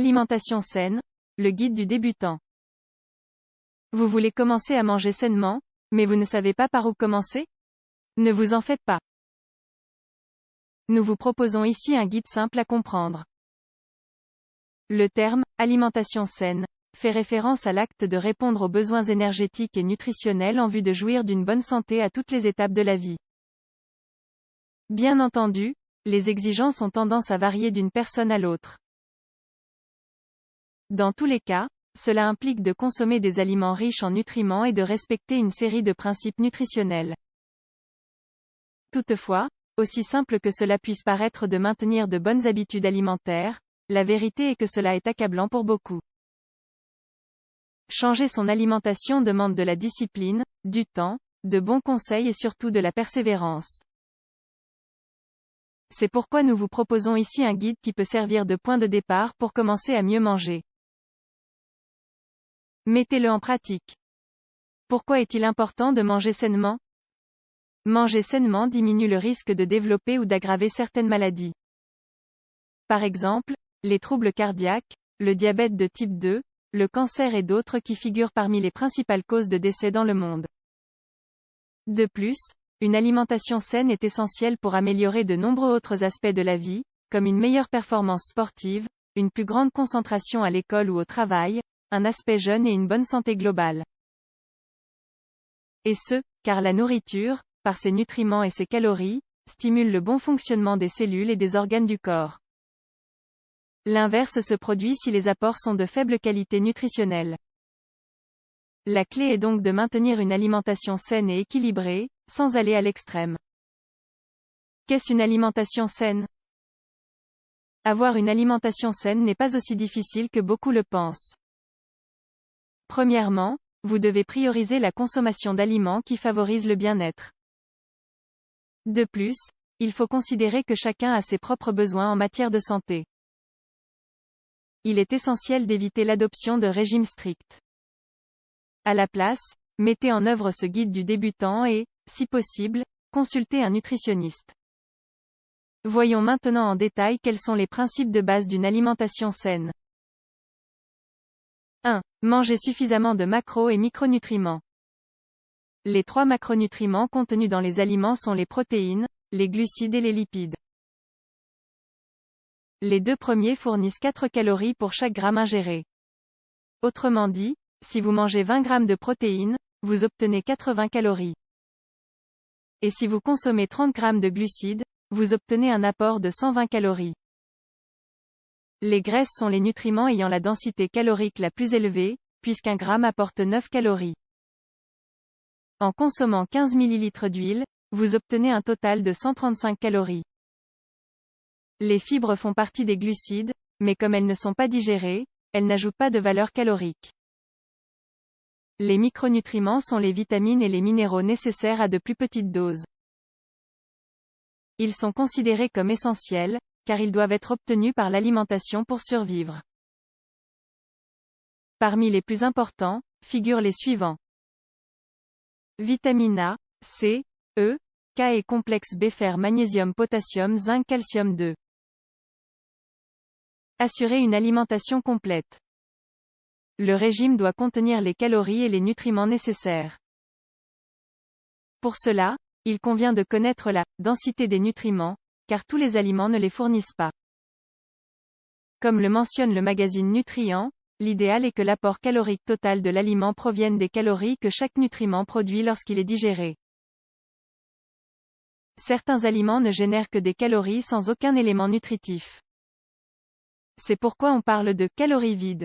Alimentation saine, le guide du débutant. Vous voulez commencer à manger sainement, mais vous ne savez pas par où commencer? Ne vous en faites pas. Nous vous proposons ici un guide simple à comprendre. Le terme « alimentation saine » fait référence à l'acte de répondre aux besoins énergétiques et nutritionnels en vue de jouir d'une bonne santé à toutes les étapes de la vie. Bien entendu, les exigences ont tendance à varier d'une personne à l'autre. Dans tous les cas, cela implique de consommer des aliments riches en nutriments et de respecter une série de principes nutritionnels. Toutefois, aussi simple que cela puisse paraître de maintenir de bonnes habitudes alimentaires, la vérité est que cela est accablant pour beaucoup. Changer son alimentation demande de la discipline, du temps, de bons conseils et surtout de la persévérance. C'est pourquoi nous vous proposons ici un guide qui peut servir de point de départ pour commencer à mieux manger. Mettez-le en pratique. Pourquoi est-il important de manger sainement? Manger sainement diminue le risque de développer ou d'aggraver certaines maladies. Par exemple, les troubles cardiaques, le diabète de type 2, le cancer et d'autres qui figurent parmi les principales causes de décès dans le monde. De plus, une alimentation saine est essentielle pour améliorer de nombreux autres aspects de la vie, comme une meilleure performance sportive, une plus grande concentration à l'école ou au travail, un aspect jeune et une bonne santé globale. Et ce, car la nourriture, par ses nutriments et ses calories, stimule le bon fonctionnement des cellules et des organes du corps. L'inverse se produit si les apports sont de faible qualité nutritionnelle. La clé est donc de maintenir une alimentation saine et équilibrée, sans aller à l'extrême. Qu'est-ce une alimentation saine? Avoir une alimentation saine n'est pas aussi difficile que beaucoup le pensent. Premièrement, vous devez prioriser la consommation d'aliments qui favorisent le bien-être. De plus, il faut considérer que chacun a ses propres besoins en matière de santé. Il est essentiel d'éviter l'adoption de régimes stricts. À la place, mettez en œuvre ce guide du débutant et, si possible, consultez un nutritionniste. Voyons maintenant en détail quels sont les principes de base d'une alimentation saine. 1. Manger suffisamment de macro- et micronutriments. Les 3 macronutriments contenus dans les aliments sont les protéines, les glucides et les lipides. Les 2 premiers fournissent 4 calories pour chaque gramme ingéré. Autrement dit, si vous mangez 20 grammes de protéines, vous obtenez 80 calories. Et si vous consommez 30 grammes de glucides, vous obtenez un apport de 120 calories. Les graisses sont les nutriments ayant la densité calorique la plus élevée, puisqu'un gramme apporte 9 calories. En consommant 15 ml d'huile, vous obtenez un total de 135 calories. Les fibres font partie des glucides, mais comme elles ne sont pas digérées, elles n'ajoutent pas de valeur calorique. Les micronutriments sont les vitamines et les minéraux nécessaires à de plus petites doses. Ils sont considérés comme essentiels, car ils doivent être obtenus par l'alimentation pour survivre. Parmi les plus importants, figurent les suivants. Vitamine A, C, E, K et complexe B, fer, magnésium, potassium, zinc, calcium 2. Assurer une alimentation complète. Le régime doit contenir les calories et les nutriments nécessaires. Pour cela, il convient de connaître la densité des nutriments, car tous les aliments ne les fournissent pas. Comme le mentionne le magazine Nutriments, l'idéal est que l'apport calorique total de l'aliment provienne des calories que chaque nutriment produit lorsqu'il est digéré. Certains aliments ne génèrent que des calories sans aucun élément nutritif. C'est pourquoi on parle de calories vides.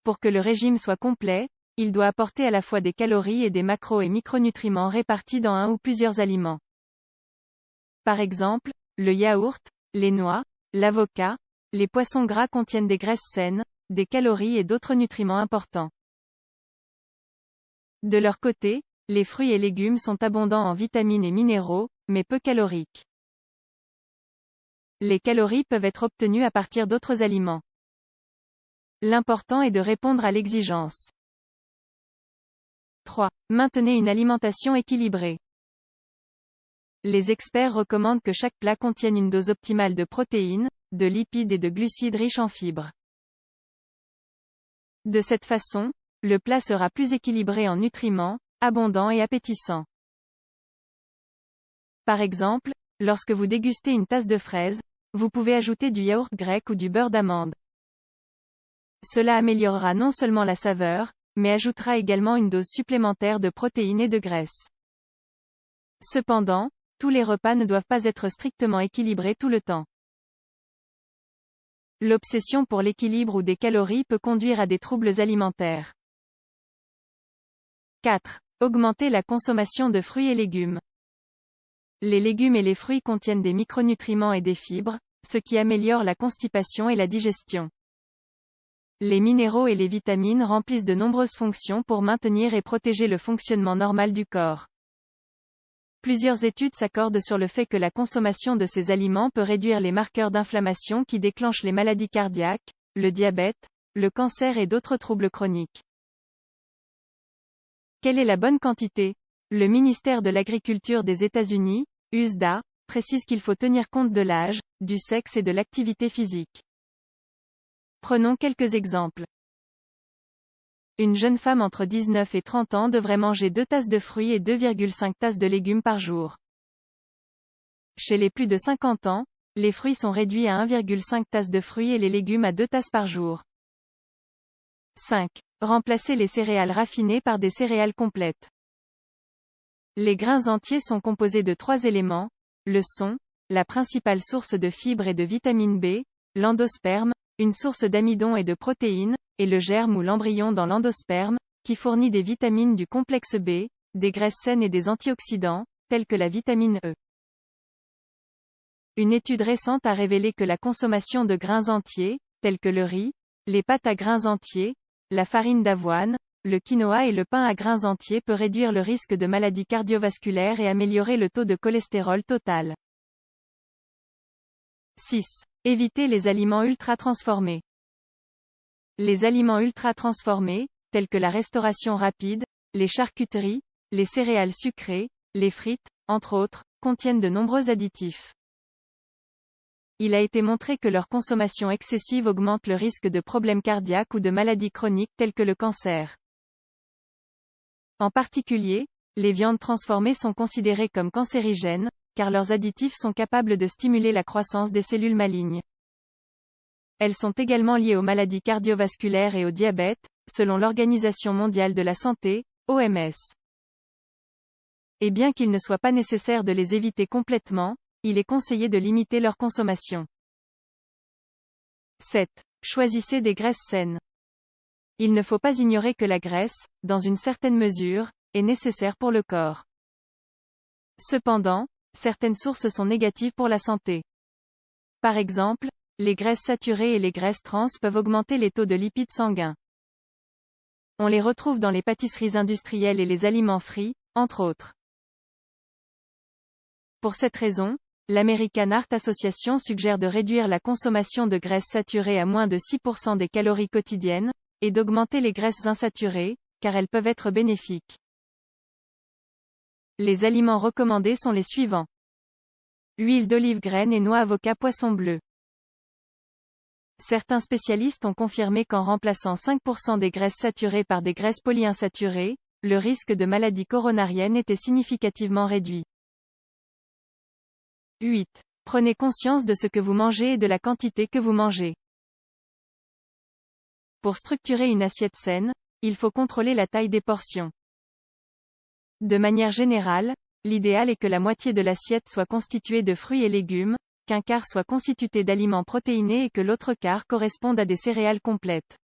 Pour que le régime soit complet, il doit apporter à la fois des calories et des macro- et micronutriments répartis dans un ou plusieurs aliments. Par exemple, le yaourt, les noix, l'avocat, les poissons gras contiennent des graisses saines, des calories et d'autres nutriments importants. De leur côté, les fruits et légumes sont abondants en vitamines et minéraux, mais peu caloriques. Les calories peuvent être obtenues à partir d'autres aliments. L'important est de répondre à l'exigence. 3. Maintenez une alimentation équilibrée. Les experts recommandent que chaque plat contienne une dose optimale de protéines, de lipides et de glucides riches en fibres. De cette façon, le plat sera plus équilibré en nutriments, abondant et appétissant. Par exemple, lorsque vous dégustez une tasse de fraises, vous pouvez ajouter du yaourt grec ou du beurre d'amande. Cela améliorera non seulement la saveur, mais ajoutera également une dose supplémentaire de protéines et de graisse. Cependant, tous les repas ne doivent pas être strictement équilibrés tout le temps. L'obsession pour l'équilibre ou des calories peut conduire à des troubles alimentaires. 4. Augmenter la consommation de fruits et légumes. Les légumes et les fruits contiennent des micronutriments et des fibres, ce qui améliore la constipation et la digestion. Les minéraux et les vitamines remplissent de nombreuses fonctions pour maintenir et protéger le fonctionnement normal du corps. Plusieurs études s'accordent sur le fait que la consommation de ces aliments peut réduire les marqueurs d'inflammation qui déclenchent les maladies cardiaques, le diabète, le cancer et d'autres troubles chroniques. Quelle est la bonne quantité? Le ministère de l'Agriculture des États-Unis, USDA, précise qu'il faut tenir compte de l'âge, du sexe et de l'activité physique. Prenons quelques exemples. Une jeune femme entre 19 et 30 ans devrait manger 2 tasses de fruits et 2,5 tasses de légumes par jour. Chez les plus de 50 ans, les fruits sont réduits à 1,5 tasses de fruits et les légumes à 2 tasses par jour. 5. Remplacer les céréales raffinées par des céréales complètes. Les grains entiers sont composés de 3 éléments, le son, la principale source de fibres et de vitamine B, l'endosperme, une source d'amidon et de protéines, et le germe ou l'embryon dans l'endosperme, qui fournit des vitamines du complexe B, des graisses saines et des antioxydants, tels que la vitamine E. Une étude récente a révélé que la consommation de grains entiers, tels que le riz, les pâtes à grains entiers, la farine d'avoine, le quinoa et le pain à grains entiers peut réduire le risque de maladies cardiovasculaires et améliorer le taux de cholestérol total. 6. Éviter les aliments ultra-transformés. Les aliments ultra-transformés, tels que la restauration rapide, les charcuteries, les céréales sucrées, les frites, entre autres, contiennent de nombreux additifs. Il a été montré que leur consommation excessive augmente le risque de problèmes cardiaques ou de maladies chroniques telles que le cancer. En particulier, les viandes transformées sont considérées comme cancérigènes, car leurs additifs sont capables de stimuler la croissance des cellules malignes. Elles sont également liées aux maladies cardiovasculaires et au diabète, selon l'Organisation mondiale de la santé, OMS. Et bien qu'il ne soit pas nécessaire de les éviter complètement, il est conseillé de limiter leur consommation. 7. Choisissez des graisses saines. Il ne faut pas ignorer que la graisse, dans une certaine mesure, est nécessaire pour le corps. Cependant, certaines sources sont négatives pour la santé. Par exemple, les graisses saturées et les graisses trans peuvent augmenter les taux de lipides sanguins. On les retrouve dans les pâtisseries industrielles et les aliments frits, entre autres. Pour cette raison, l'American Heart Association suggère de réduire la consommation de graisses saturées à moins de 6% des calories quotidiennes, et d'augmenter les graisses insaturées, car elles peuvent être bénéfiques. Les aliments recommandés sont les suivants. Huile d'olive, graines et noix, avocat, poisson bleu. Certains spécialistes ont confirmé qu'en remplaçant 5% des graisses saturées par des graisses polyinsaturées, le risque de maladie coronarienne était significativement réduit. 8. Prenez conscience de ce que vous mangez et de la quantité que vous mangez. Pour structurer une assiette saine, il faut contrôler la taille des portions. De manière générale, l'idéal est que la moitié de l'assiette soit constituée de fruits et légumes, qu'un quart soit constitué d'aliments protéinés et que l'autre quart corresponde à des céréales complètes.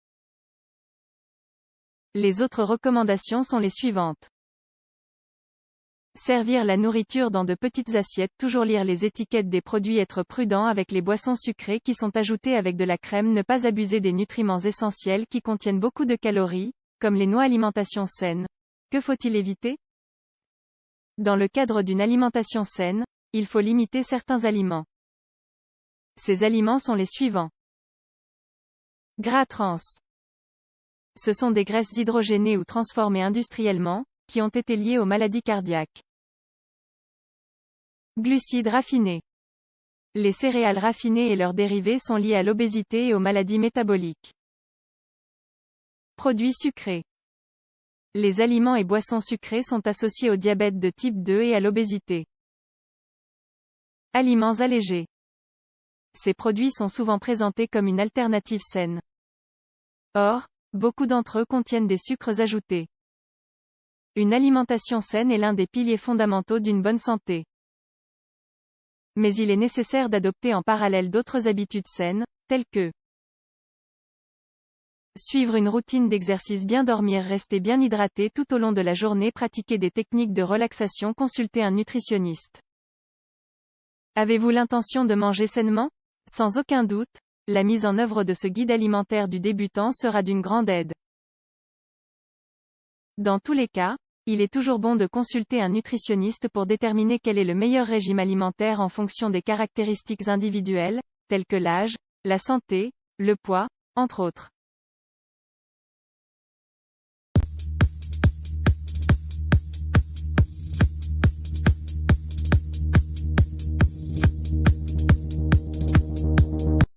Les autres recommandations sont les suivantes. Servir la nourriture dans de petites assiettes. Toujours lire les étiquettes des produits. Être prudent avec les boissons sucrées qui sont ajoutées avec de la crème. Ne pas abuser des nutriments essentiels qui contiennent beaucoup de calories, comme les noix. Alimentation saine. Que faut-il éviter? Dans le cadre d'une alimentation saine, il faut limiter certains aliments. Ces aliments sont les suivants. Gras trans. Ce sont des graisses hydrogénées ou transformées industriellement, qui ont été liées aux maladies cardiaques. Glucides raffinés. Les céréales raffinées et leurs dérivés sont liés à l'obésité et aux maladies métaboliques. Produits sucrés. Les aliments et boissons sucrés sont associés au diabète de type 2 et à l'obésité. Aliments allégés. Ces produits sont souvent présentés comme une alternative saine. Or, beaucoup d'entre eux contiennent des sucres ajoutés. Une alimentation saine est l'un des piliers fondamentaux d'une bonne santé. Mais il est nécessaire d'adopter en parallèle d'autres habitudes saines, telles que suivre une routine d'exercice, bien dormir, rester bien hydraté tout au long de la journée, pratiquer des techniques de relaxation, consulter un nutritionniste. Avez-vous l'intention de manger sainement? Sans aucun doute, la mise en œuvre de ce guide alimentaire du débutant sera d'une grande aide. Dans tous les cas, il est toujours bon de consulter un nutritionniste pour déterminer quel est le meilleur régime alimentaire en fonction des caractéristiques individuelles, telles que l'âge, la santé, le poids, entre autres.